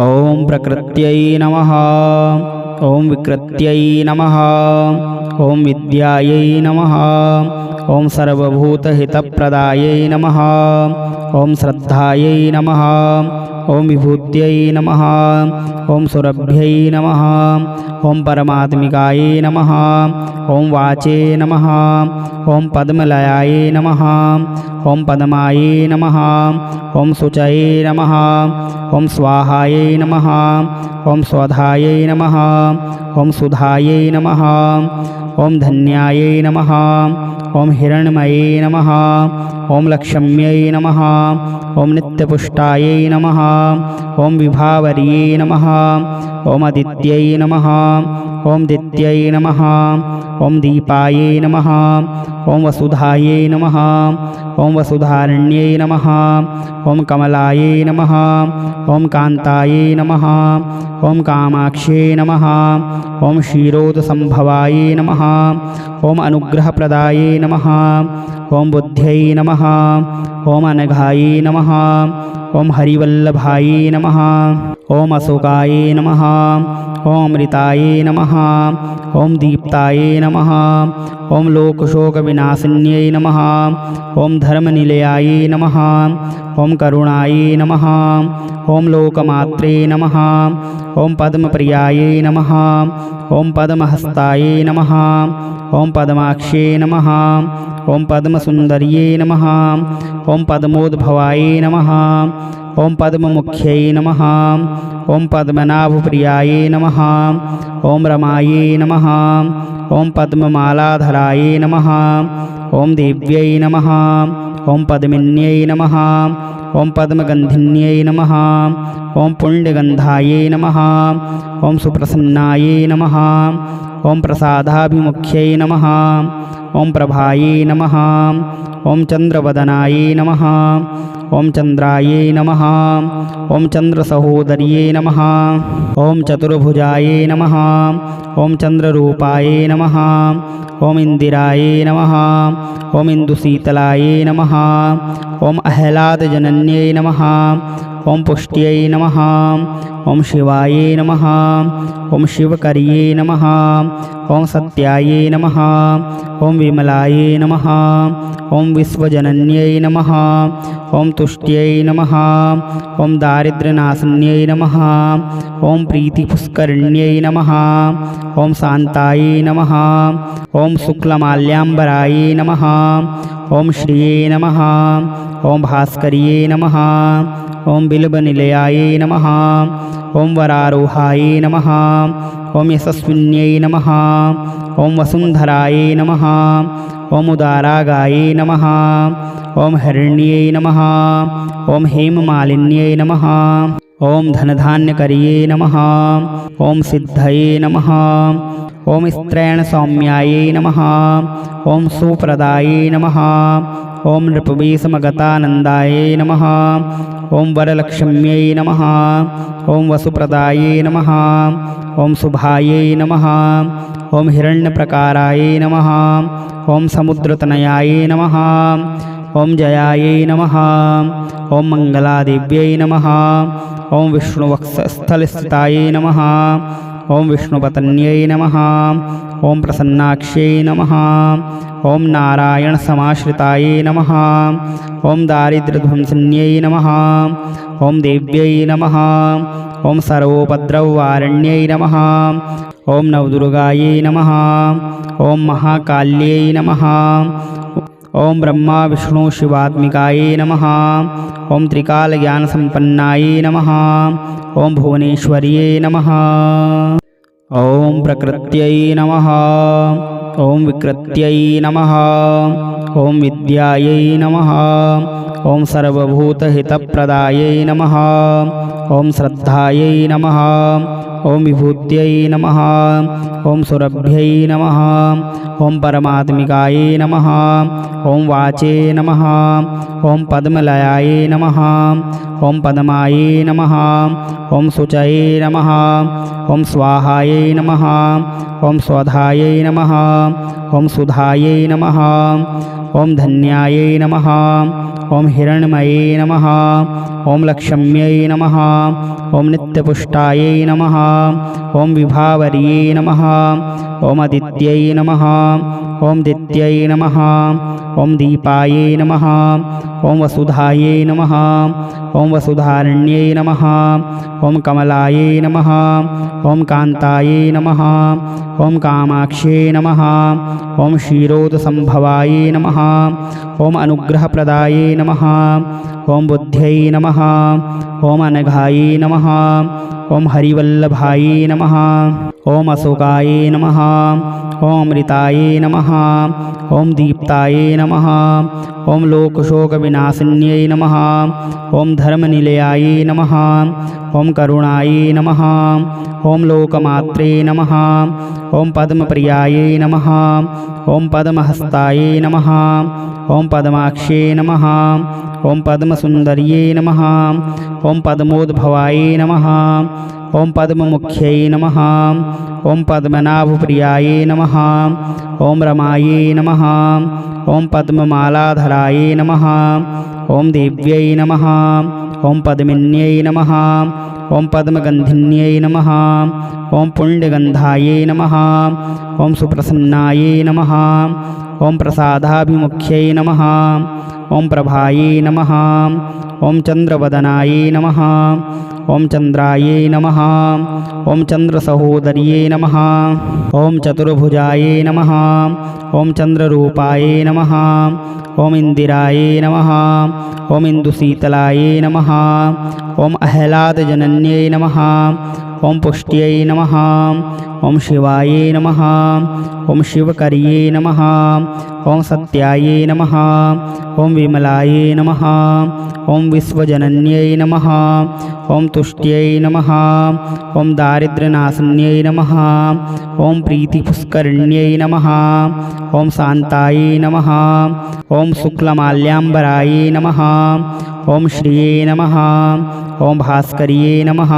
ॐ प्रकृत्यै नमः। ॐ विकृत्यै नमः। ॐ विद्यायै नमः। ॐ सर्वभूतहितप्रदायै नमः। ॐ श्रद्धायै नमः। ॐ विभूत्यै नमः। ॐ सुरभ्यै नमः। ॐ परमात्मिकायै नमः। ॐ वाचे नमः। ॐ पद्मलयायै नमः। ॐ पद्मायै नमः। ॐ शुचये नमः। ॐ स्वाहायै नमः। ॐ स्वधायै नमः। ॐ सुधायै नमः। ॐ धन्यायै नमः। ॐ हिरण्मये नमः। ॐ लक्ष्म्यै नमः। ॐ नित्यपुष्टायै नमः। ॐ विभावर्यै नमः। ॐ अदित्यै नमः। ॐ दित्यै नमः। ॐ दीपायै नमः। ॐ वसुधायै नमः। ॐ वसुधारण्यै नमः। ॐ कमलायै नमः। ॐ कान्तायै नमः। ॐ कामाक्ष्यै नमः। ॐ क्षीरोदसम्भवायै नमः। ॐ अनुग्रहप्रदायै नमः। ॐ बुद्ध्यै नमः। ॐ अनघायै नमः। ॐ हरिवल्लभायै नमः। ॐ अशोकायै नमः। ॐ अमृतायै नमः। ॐ दीप्तायै नमः। ॐ लोकशोकविनाशिन्यै नमः। ॐ धर्मनिलयायै नमः। ॐ करुणायै नमः। ॐ लोकमात्रे नमः। ॐ पद्मप्रियायै नमः। ॐ पद्महस्तायै नमः। ॐ पद्माक्ष्यै नमः। ॐ पद्मसुन्दर्यै नमः। ॐ पद्मोद्भवायै नमः। ॐ पद्ममुख्यै नमः। ॐ पद्मनाभप्रियायै नमः। ॐ रमायै नमः। ॐ पद्ममालाधरायै नमः। ॐ देव्यै नमः। ॐ पद्मिन्यै नमः। ॐ पद्मगन्धिन्यै नमः। ॐ पुण्यगन्धायै नमः। ॐ सुप्रसन्नायै नमः। ॐ प्रसादाभिमुख्यै नमः। ॐ प्रभायै नमः। ॐ चन्द्रवदनायै नमः। ॐ चन्द्रायै नमः। ॐ चन्द्रसहोदर्यै नमः। ॐ चतुर्भुजायै नमः। ॐ चन्द्ररूपायै नमः। ॐ इन्दिरायै नमः। ॐ इन्दुशीतलायै नमः। ॐ अह्लादजनन्यै नमः। ॐ पुष्ट्यै नमः। ॐ शिवायै नमः। ॐ शिवकर्यै नमः। ॐ सत्यायै नमः। ॐ विमलायै नमः। ॐ विश्वजनन्यै नमः। ॐ तुष्ट्यै नमः। ॐ दारिद्र्यनाशिन्यै नमः। ॐ प्रीतिपुष्करिण्यै नमः। ॐ शान्तायै नमः। ॐ शुक्लमाल्याम्बरायै नमः। ॐ श्रिये नमः। ॐ भास्कर्यै नमः। ॐ बिल्वनिलयायै नमः। ॐ वरारोहायै नमः। ॐ यशस्विन्यै नमः। ॐ वसुन्धरायै नमः। ॐ उदारागायै नमः। ॐ हिरण्यै नमः। ॐ हेममालिन्यै नमः। ॐ धनधान्यकर्यै नमः। ॐ सिद्धये नमः। ॐ स्त्रैणसौम्यायै नमः। ॐ सुप्रदायै नमः। ॐ नृपवीसमगतानन्दायै नमः। ॐ वरलक्ष्म्यै नमः। ॐ वसुप्रदायै नमः। ॐ शुभायै नमः। ॐ हिरण्यप्रकारायै नमः। ॐ समुद्रतनयायै नमः। ॐ जयायै नमः। ॐ मङ्गलादेव्यै नमः। ॐ विष्णुवक्षस्थलस्थितायै नमः। ॐ विष्णुपत्न्यै नमः। ॐ प्रसन्नाक्ष्यै नमः। ॐ नारायणसमाश्रितायै नमः। ॐ दारिद्र्यध्वंसिन्यै नमः। ॐ देव्यै नमः। ॐ सर्वोपद्रववारिण्यै नमः। ॐ नवदुर्गायै नमः। ॐ महाकाल्यै नमः। ॐ ब्रह्मा विष्णु शिवात्मिकायै नमः। ॐ त्रिकालज्ञानसम्पन्नायै नमः। ॐ भुवनेश्वर्यै नमः। ॐ प्रकृत्यै नमः। ॐ विकृत्यै नमः। ॐ विद्यायै नमः। ॐ सर्वभूतहितप्रदायै नमः। ॐ श्रद्धायै नमः। ॐ विभूत्यै नमः। ॐ सुरभ्यै नमः। ॐ परमात्मिकायै नमः। ॐ वाचे नमः। ॐ पद्मलयायै नमः। ॐ पद्मायै नमः। ॐ शुचये नमः। ॐ स्वाहायै नमः। ॐ स्वधायै नमः। ॐ सुधायै नमः। ॐ धन्यायै नमः। ॐ हिरण्मये नमः ॐ लक्ष्म्यै नमः ॐ नित्यपुष्टायै नमः ॐ विभावर्यै नमः ॐ अदित्यै नमः ॐ दित्यै नमः ॐ दीपायै नमः ॐ वसुधायै नमः ॐ वसुधारण्यै नमः ॐ कमलायै नमः ॐ कान्तायै नमः ॐ कामाक्ष्यै नमः ॐ क्षीरोदसम्भवायै नमः ॐ अनुग्रहप्रदायै नमः ॐ बुद्ध्यै नमः ॐ अनघायै नमः ॐ हरिवल्लभायै नमः ॐ अशोकायै नमः ॐ अमृतायै नमः ॐ दीप्तायै नमः ॐ लोकशोकविनाशिन्यै नमः ॐ धर्मनिलयायै नमः ॐ करुणायै नमः ॐ लोकमात्रे नमः ॐ पद्मप्रियायै नमः ॐ पद्महस्तायै नमः ॐ पद्माक्ष्यै नमः ॐ पद्मसुन्दर्यै नमः ॐ पद्मोद्भवायै नमः ॐ पद्ममुख्यै नमः ॐ पद्मनाभप्रियायै नमः ॐ रमायै नमः ॐ पद्ममालाधरायै नमः ॐ देव्यै नमः ॐ पद्मिन्यै नमः ॐ पद्मगन्धिन्यै नमः ॐ पुण्यगन्धायै नमः ॐ सुप्रसन्नायै नमः ॐ प्रसादाभिमुख्यै नमः ॐ प्रभायै नमः ॐ चन्द्रवदनायै नमः ॐ चन्द्रायै नमः ॐ चन्द्रसहोदर्यै नमः ॐ चतुर्भुजायै नमः ॐ चन्द्ररूपायै नमः ॐ इन्दिरायै नमः ॐ इन्दुशीतलायै नमः ॐ अह्लादजनन्यै नमः ॐ पुष्ट्यै नमः ॐ शिवायै नमः ॐ शिवकर्यै नमः ॐ सत्यायै नमः ॐ विमलायै नमः ॐ विश्वजनन्यै नमः ॐ तुष्ट्यै नमः ॐ दारिद्र्यनाशिन्यै नमः ॐ प्रीतिपुष्करिण्यै नमः ॐ शान्तायै नमः ॐ शुक्लमाल्याम्बरायै नमः ॐ श्रिये नमः ॐ भास्कर्यै नमः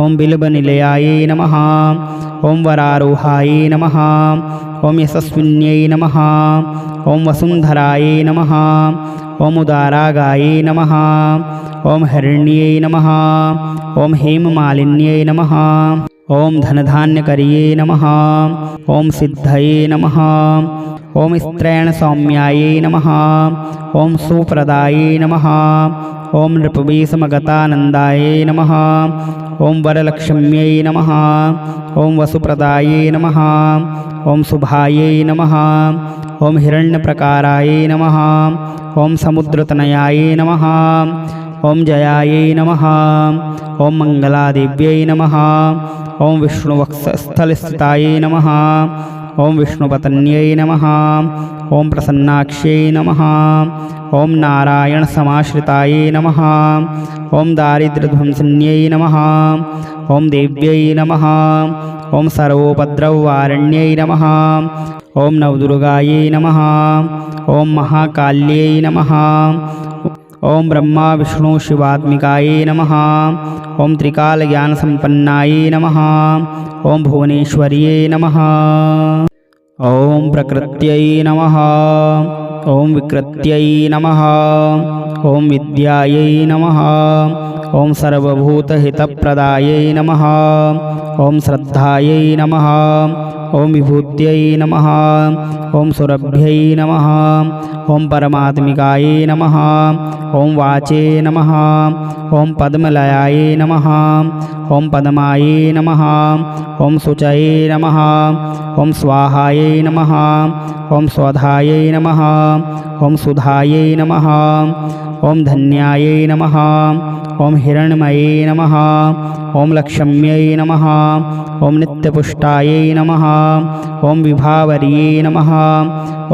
ॐ बिल्वनिलयायै नमः ॐ वरारोहायै नमः ॐ यशस्विन्यै नमः ॐ वसुन्धरायै नमः ॐ उदारागायै नमः ॐ हिरण्यै नमः ॐ हेममालिन्यै नमः ॐ धनधान्यकर्यै नमः ॐ सिद्धये नमः ॐ स्त्रैणसौम्यायै नमः ॐ सुप्रदायै नमः ॐ नृपवेशमगतानन्दायै नमः ॐ वरलक्ष्म्यै नमः ॐ वसुप्रदायै नमः ॐ शुभायै नमः ॐ हिरण्यप्रकारायै नमः ॐ समुद्रतनयायै नमः ॐ जयायै नमः ॐ मङ्गलादेव्यै नमः ॐ विष्णुवक्षस्थलस्थितायै नमः ॐ विष्णुपत्न्यै नमः ॐ प्रसन्नाक्ष्यै नमः ॐ नारायणसमाश्रितायै नमः ॐ दारिद्र्यध्वंसिन्यै नमः ॐ देव्यै नमः ॐ सर्वोपद्रववारण्यै नमः ॐ नवदुर्गायै नमः ॐ महाकाल्यै नमः ॐ ब्रह्मा विष्णु शिवात्मिकायै नमः ॐ त्रिकालज्ञानसम्पन्नायै नमः ॐ भुवनेश्वर्यै नमः ॐ प्रकृत्यै नमः ॐ विकृत्यै नमः ॐ विद्यायै नमः ॐ सर्वभूतहितप्रदायै नमः ॐ श्रद्धायै नमः ॐ विभूत्यै नमः ॐ सुरभ्यै नमः ॐ परमात्मिकायै नमः ॐ वाचे नमः ॐ पद्मलयायै नमः ॐ पद्मायै नमः ॐ शुचये नमः ॐ स्वाहायै नमः ॐ स्वधायै नमः ॐ सुधायै नमः ॐ धन्यायै नमः ॐ हिरण्मये नमः ॐ लक्ष्म्यै नमः ॐ नित्यपुष्टायै नमः ॐ विभावर्यै नमः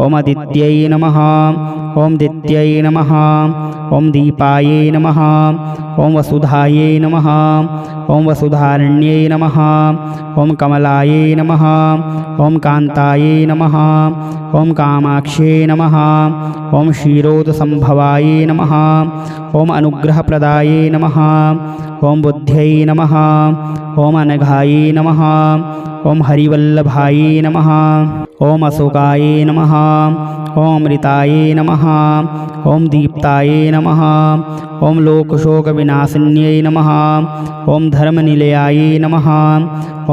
ॐ अदित्यै नमः ॐ दित्यै नमः ॐ दीपायै नमः ॐ वसुधायै नमः ॐ वसुधारण्यै नमः ॐ कमलायै नमः ॐ कान्तायै नमः ॐ कामाक्ष्यै नमः ॐ क्षीरोदसम्भवायै नमः ॐ अनुग्रहप्रदायै नमः ॐ बुद्ध्यै नमः ॐ अनघायै नमः ओम हरिवल्लभाये नमः। ओम अशोकाय नमः। ओम अमृताय नमः। ओम दीप्ताये नमः। ओम लोकशोकविनाशिन्यै नमः। ओम धर्मनिलयाय नमः।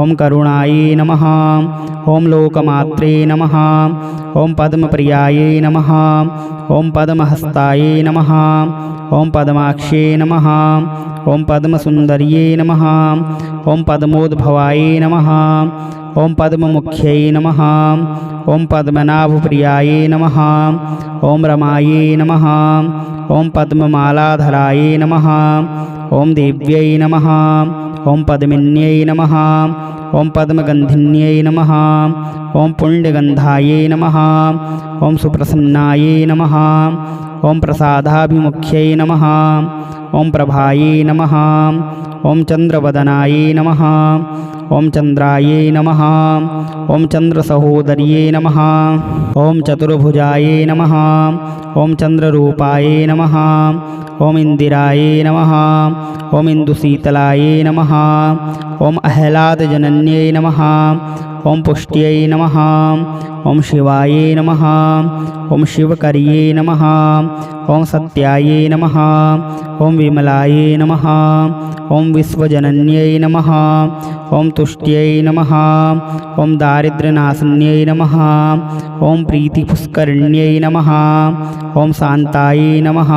ओम करुणाय नमः। ओम लोकमात्रे नमः। ओम पद्मप्रियाय नमः। ओम पद्महस्ताय नमः। ओम पद्माक्षे नमः। ओम पद्मसुन्दर्ये नमः। ओम पद्मोद्भवाय नमः। ओम पद्ममुख्यै नमः। ओम पद्मनाभप्रियाय नमः। ओम रमायै नमः। ओम पद्ममालाधराय नमः। ओम देव्यै नमः। ओम पद्मिन्यै नमः। ओम पद्मगन्धिन्यै नमः। ओम पुण्यगन्धायै नमः। ओम सुप्रसन्नायै नमः। ओम प्रसादाभिमुख्यै नमः। ओम प्रभायै नमः। ओम चन्द्रवदनाय नमः। ओम चन्द्रायै नमः। ओम चन्द्रसहोदर्यै नमः। ओम चतुर्भुजाय नमः। ओम चन्द्ररूपाय नमः। ओम इंदिराय नमः। ओम इंदुशीतलाय नमः। ओम अह्लादजनन्यै नमः। ओम पुष्ट्यै नमः। ओम शिवाय नमः। ओम शिवकर्ये नमः। ओम सत्याय नमः। ओम विमलाय नमः। ओम विश्वजनन्यै नमः। ओम तुष्ट्यै नमः। ओम दारिद्र्यनाशिन्यै नमः। ओम प्रीतिपुष्करिण्यै नमः। ओम शान्ताय नमः।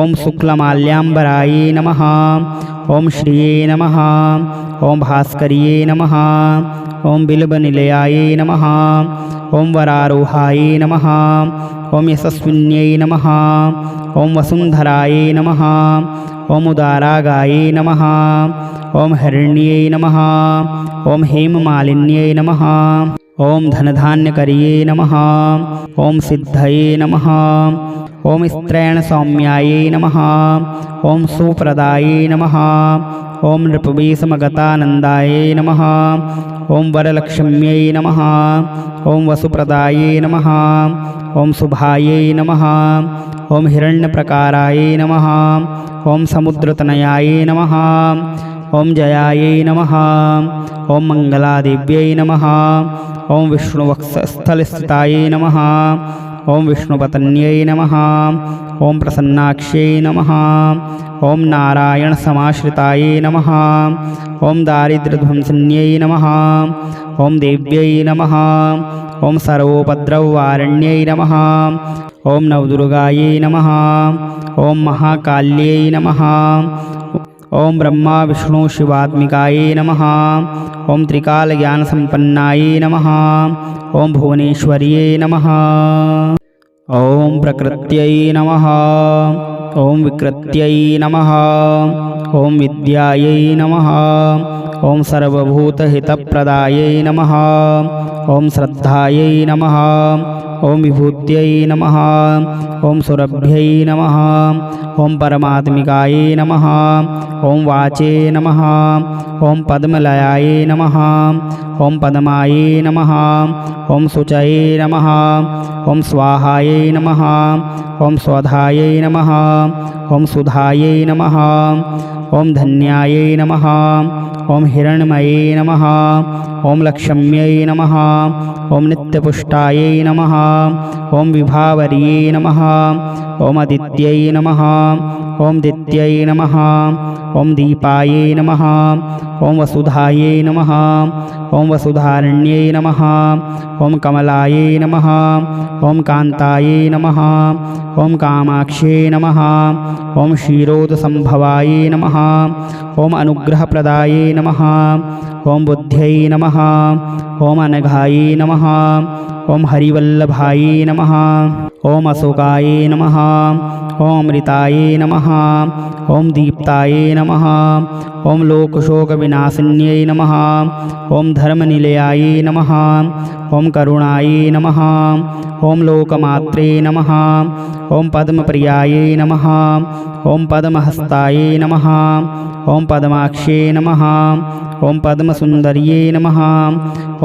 ओम शुक्लमाल्याम्बराय नमः। ओम श्रिये नमः। ओम भास्कर्ये नमः। ओम बिल्वनिलयाय नमः। ओम वरारोहाय नमः। ओम यशस्विन्यै नमः। ओम वसुन्धराय नमः। ओम उदारागाय नमः। ओम हिरण्यै नमः। ओम हेममालिन्यै नमः। ओम धनधान्यकर्ये नमः। ओम सिद्धये नमः। ओम स्त्रैणसौम्याय नमः। ओम सुप्रदाय नमः। ओम नृपवीसमगतानन्दाय नमः। ओम वरलक्ष्म्यै नमः। ओम वसुप्रदाय नमः। ओम शुभायै नमः। ओम हिरण्यप्रकाराय नमः। ओम समुद्रतनयाय नमः। ओम जयायै नमः। ओम मंगलादेव्यै नमः। ओम विष्णुवक्षस्थलस्थिताय नमः। ओम विष्णुपत्न्यै नमः। ओम प्रसन्नाक्ष्यै नमः। ओम नारायणसमाश्रिताय नमः। ओम दारिद्र्यध्वंसिन्यै नमः। ओम देव्यै नमः। ओम सर्वोपद्रववारिण्यै नमः। ओम नवदुर्गायै नमः। ओम महाकाल्यै नमः। ओम ब्रह्मा विष्णु शिवात्मिकाय नमः। ओम त्रिकालज्ञानसम्पन्नाय नमः। ओम भुवनेश्वर्यै नमः। ओम प्रकृत्यै नमः। ओम विकृत्यै नमः। ओम विद्यायै नमः। ओम सर्वभूतहितप्रदायै नमः। ओम श्रद्धायै नमः। ओम विभूत्यै नमः। ओम सुरभ्यै नमः। ओम परमात्मिकाय नमः। ओम वाचे नमः। ओम पद्मलयाय नमः। ओम पद्माय नमः। ओम शुचये नमः। ओम स्वाहाय नमः। ओम स्वधाय नमः। ओम सुधाय नमः। ओम धन्याय नमः। ओम हिरण्मये नमः। ओम लक्ष्म्यै नमः। ओम नित्यपुष्टाय नमः। ओम विभावर्ये नमः। ओम अदित्यै नमः। ओम दित्यै नमः। ओम दीपाय नमः। ओम वसुधाय नमः। ओम वसुधारण्यै नमः। ओम कमलाय नमः। ओम कान्ताय नमः। ओम कामाक्षे नमः। ओम क्षीरोदसम्भवाय नमः। ओम अनुग्रहप्रदाय नमः। ओम बुद्ध्यै नमः। ओम अनघाय नमः। ओम हरिवल्लभाय नमः। ओम अशोकाय नमः। ओम अमृताय नमः। ओम दीप्ताय नमः। ओम लोकशोकविनाशिन्यै नमः। ओम धर्मनिलयाय नमः। ओम करुणाय नमः। ओम लोकमात्रे नमः। ओम पद्मप्रियाय नमः। ओम पद्महस्ताय नमः। ओम पद्माक्षे नमः। ओम पद्मसुन्दर्ये नमः।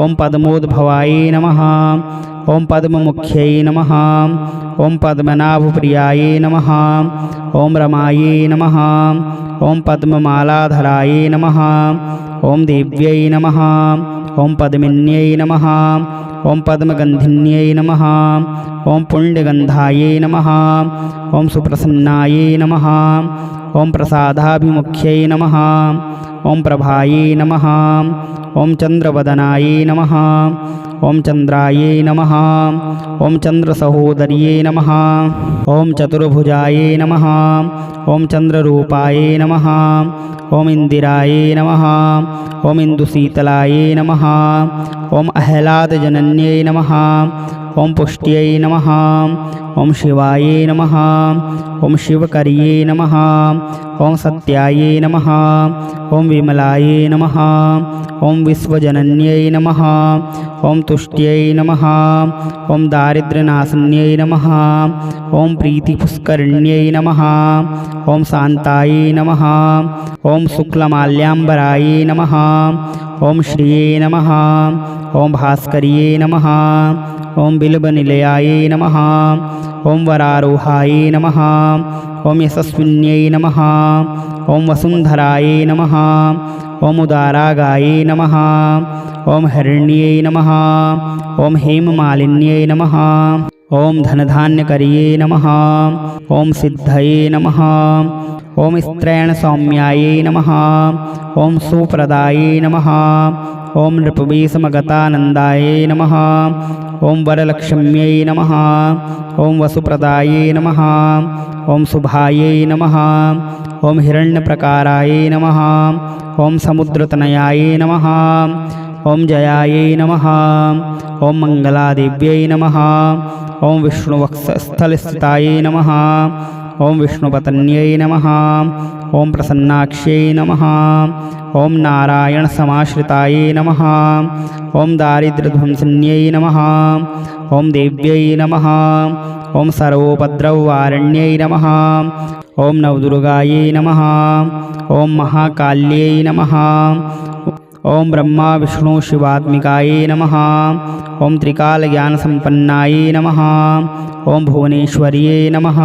ओम पद्मोद्भवाय नमः। ॐ पद्ममुख्यै नमः। ॐ पद्मनाभप्रियायै नमः। ॐ रमायै नमः। ॐ पद्ममालाधराय नमः। ॐ देव्यै नमः। ॐ पद्मिन्यै नमः। ॐ पद्मगन्धिन्यै नमः। ॐ पुण्यगन्धायै नमः। ॐ सुप्रसन्नायै नमः। ॐ प्रसादाभिमुख्यै नमः। ॐ प्रभायै नमः। ॐ चन्द्रवदनायै नमः। ॐ चन्द्रायै नमः। ॐ चन्द्रसहोदर्यै नमः। ॐ चतुर्भुजायै नमः। ॐ चन्द्ररूपायै नमः। ॐ इन्दिरायै नमः। ॐ इन्दुशीतलायै नमः। ॐ अह्लादजनन्यै नमः। ॐ पुष्ट्यै नमः। ॐ शिवायै नमः। ॐ शिवकर्यै नमः। ॐ सत्यायै नमः। ॐ विमलायै नमः। ॐ विश्वजनन्यै नमः। ॐ तुष्ट्यै नमः। ॐ दारिद्र्यनाशिन्यै नमः। ॐ प्रीतिपुष्करिण्यै नमः। ॐ शान्तायै नमः। ॐ शुक्लमाल्याम्बरायै नमः। ॐ श्रिये नमः। ॐ भास्कर्यै नमः। ॐ बिल्वनिलयायै नमः। ॐ वरारोहायै नमः। ॐ यशस्विन्यै नमः। ॐ वसुन्धरायै नमः। ॐ उदारागायै नमः। ॐ हिरण्यै नमः। ॐ हेममालिन्यै नमः। ॐ धनधान्यकर्यै नमः। ॐ सिद्धये नमः। ॐ स्त्रैणसौम्यायै नमः। ॐ सुप्रदायै नमः। ॐ नृपवीसमगतानन्दायै नमः। ॐ वरलक्ष्म्यै नमः। ॐ वसुप्रदायै नमः। ॐ शुभायै नमः। ॐ हिरण्यप्रकारायै नमः। ॐ समुद्रतनयायै नमः। ॐ जयायै नमः। ॐ मङ्गलादेव्यै नमः। ॐ विष्णुवक्षस्थलस्थितायै नमः। ॐ विष्णुपत्न्यै नमः। ॐ प्रसन्नाक्ष्यै नमः। ॐ नारायणसमाश्रितायै नमः। ॐ दारिद्र्यध्वंसिन्यै नमः। ॐ देव्यै नमः। ॐ सर्वोपद्रववारिण्यै नमः। ॐ नवदुर्गायै नमः। ॐ महाकाल्यै नमः। ॐ ब्रह्मा विष्णु शिवात्मिकायै नमः। ॐ त्रिकालज्ञानसम्पन्नायै नमः। ॐ भुवनेश्वर्यै नमः।